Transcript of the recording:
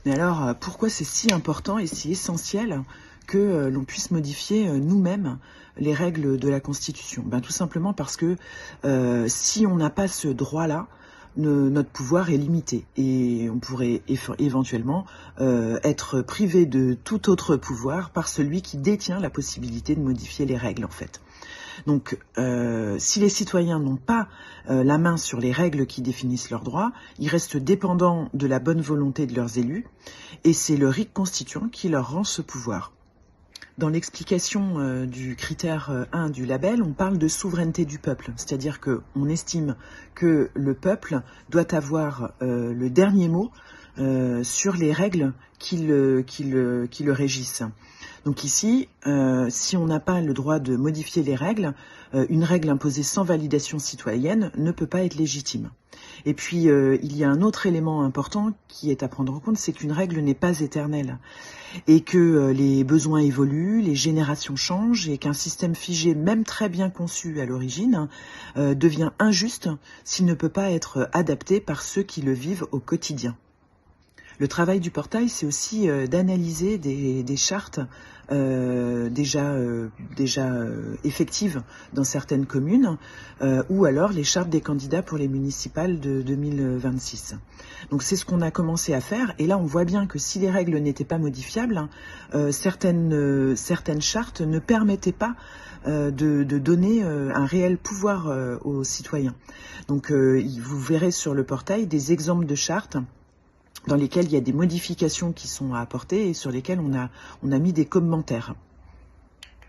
Mais alors, pourquoi c'est si important et si essentiel que l'on puisse modifier nous-mêmes les règles de la Constitution? Tout simplement parce que si on n'a pas ce droit-là, notre pouvoir est limité et on pourrait éventuellement être privé de tout autre pouvoir par celui qui détient la possibilité de modifier les règles, en fait. Donc, si les citoyens n'ont pas la main sur les règles qui définissent leurs droits, ils restent dépendants de la bonne volonté de leurs élus, et c'est le rite constituant qui leur rend ce pouvoir. Dans l'explication du critère 1 du label, on parle de souveraineté du peuple, c'est-à-dire qu'on estime que le peuple doit avoir le dernier mot sur les règles qui le régissent. Donc ici, si on n'a pas le droit de modifier les règles, une règle imposée sans validation citoyenne ne peut pas être légitime. Et puis, il y a un autre élément important qui est à prendre en compte, c'est qu'une règle n'est pas éternelle et que les besoins évoluent, les générations changent et qu'un système figé, même très bien conçu à l'origine, devient injuste s'il ne peut pas être adapté par ceux qui le vivent au quotidien. Le travail du portail, c'est aussi d'analyser des chartes déjà effectives dans certaines communes, ou alors les chartes des candidats pour les municipales de 2026. Donc c'est ce qu'on a commencé à faire, et là on voit bien que si les règles n'étaient pas modifiables, certaines chartes ne permettaient pas de donner un réel pouvoir aux citoyens. Donc vous verrez sur le portail des exemples de chartes dans lesquelles il y a des modifications qui sont à apporter et sur lesquelles on a mis des commentaires.